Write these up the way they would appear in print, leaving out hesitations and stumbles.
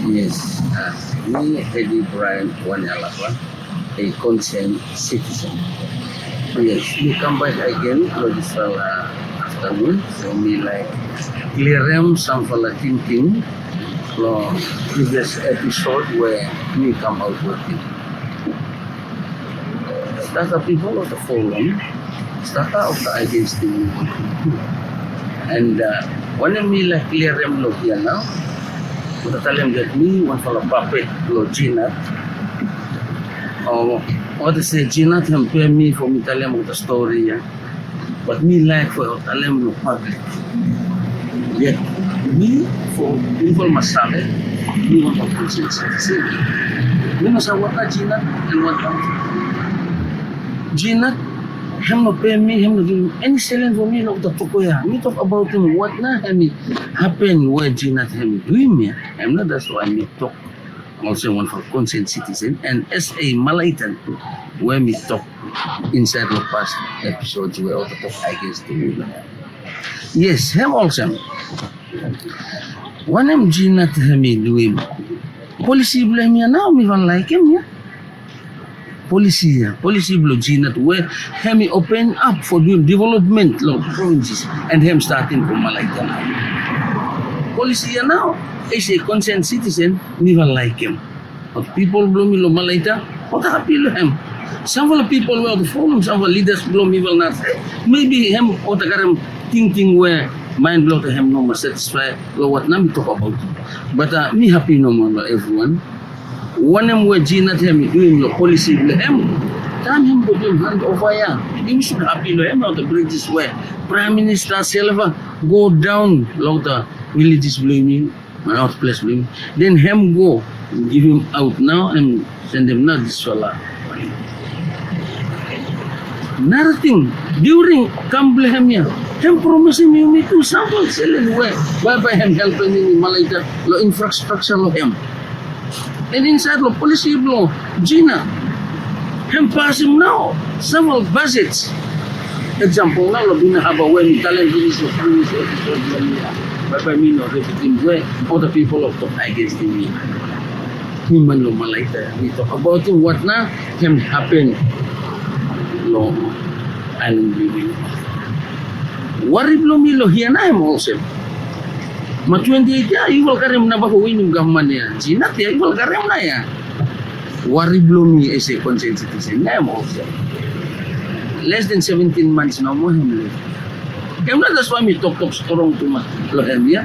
Yes, me, Eddie Brian Wanyalapa, a concerned citizen. Yes, we come back again to this afternoon. So me like clear some for the thinking from previous episode where me come out with it. Start the people of the forum, start out the against the movement. And when me like clear look here now, kita talim that me one for a puppet lo Gina. What is say Gina can pay me for me tell them the story, yeah. But me like for tell them lo public. Yet me for people masabe, me want to conscience. Me nasawa ka Gina and what Gina him no pay me, him no give any selling for me no the tukoya. Me talk about him what na him happen where Gina him doing me. I'm not that's why me talk also one for consent citizen and as a Malaitan where me talk inside the past episodes where all the talk against the women. Yes, him also. When him Gina him doing policy blame ya now me don't like him yeah. Policy blow Gina where him open up for doing development of provinces and him starting from Malaitan. Policy now is a concerned citizen, never like him. But people blow me lo Malaita, what happy to him? Some of the people will follow, some of the leaders blow me will not say. Maybe him or the thinking where mind blow to him no more satisfied with what now we talk about. But me happy no more everyone. One of where Gina him doing the policy with him. Time him put him hand over here. Him should happy to him out the bridges where Prime Minister Silva go down like the villages blaming, not place blaming. Then him go give him out now and send him not this fella. Another thing during Kamble him here. Him promising me to sample selling where by him helping in Malaitan lo infrastructure lo him. And inside the policy blow, Gina, him pass him now several budgets. Example now, binahaba when talent is of previous episode by me no repeating where other people of talk against him. Human lo Malaita. We talk about him what na him happen lo island living. Worry blow me lo here na him also. Ma 28 ya, iwal karim na ba huwin yung gaman niya? Gina ya, iwal karim na ya. Worry blow me as a concerned citizen. Na mo also. Less than 17 months na mo him live. Kaya na that's why me talk strong to ma lo him ya.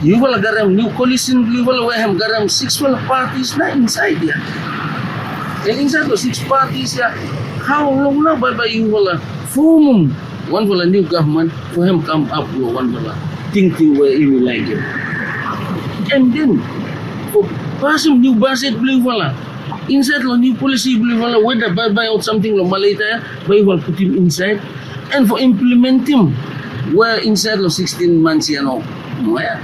Iwal karim new coalition iwal where him karim 6 parties na inside ya. And inside the 6 parties ya, how long na ba iwal form one for a new government for him come up with one for thinking where he will like it. And then, for passing new budget, believe wala. Inside lo new policy, believe wala. Whether buy out something lo Malaita, buy will put him inside. And for implementing, where inside lo 16 months yan o. Where?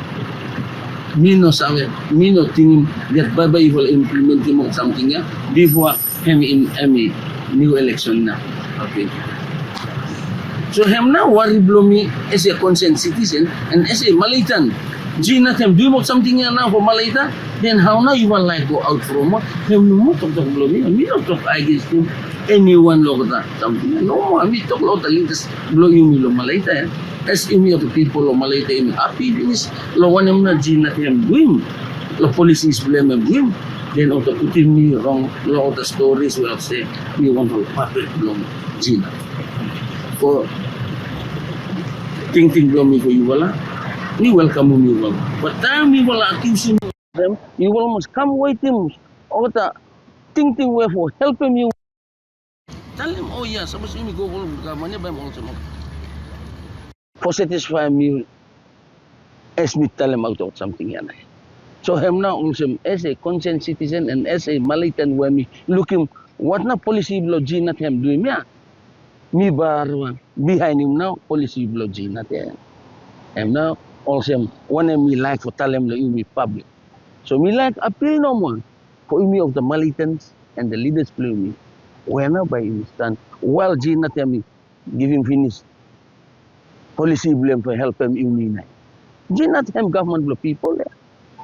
Mino sabi, mino tingin that buy will implement him or something ya. Before him in new election na. Okay. So him now worry blow me as a concerned citizen and as a Malaitan. Gina him do you something here now for Malaita? Then how now you want like go out from him no more talk blow me. Me don't talk against him. Anyone look at that something. No more. Me talk about the latest blow you me lo Malaita. As in me of the people lo Malaita in happy finish lo one him na Gina him doing. Lo policies blame him doing. Then auto putting me wrong lo the stories will say me want to puppet blow Gina. For ting blow me for you wala, you welcome me wala. But time you wala accusing them, you will must come with him. Or the ting way for helping you. Tell him, oh yeah, suppose you go home money by also. For satisfy me as me tell him out of something yan. So him now also as a conscious citizen and as a Malaitan where me looking what na policy blow Gina him doing me. Me baruan behind him now policy blow Gina there. And now also one of me like for tell him that you be public. So me like appeal no more for me of the Malaitans and the leaders play me. Where now by instant while Gina tell me give him finish policy blame for help him in me. Gina him government blow people there.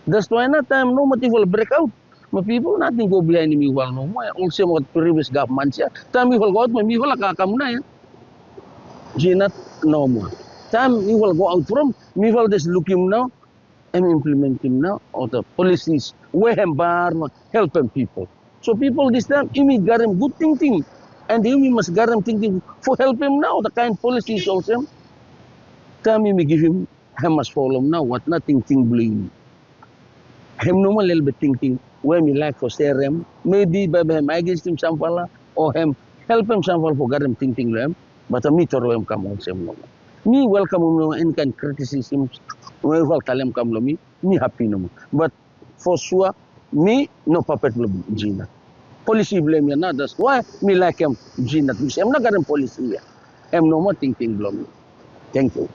That's why na time no motive will break out. My people nothing go behind me well no more. Also mga previous government siya. Time we will go out, my people nakakam na yan. Ginat no more. Time we will go out from, we will just look him now and implement him now. Or the policies, we him bar, help him people. So people this time, imi garam good thinking. And imi must garam thinking for help him now. The kind policies also. Time imi give him must follow now. What nothing blame. Him no more little bit thinking where me like for serum. Maybe by him against him sampala or him help him sample for garam thinking them. But a meter him come on same no. Me welcome no any kind criticism. We welcome him come me. Me happy no. But for sure me no puppet no Gina. Policy blame ya na. That's why me like him Gina. I'm not garam policy ya. I'm no more thinking blame. Thank you.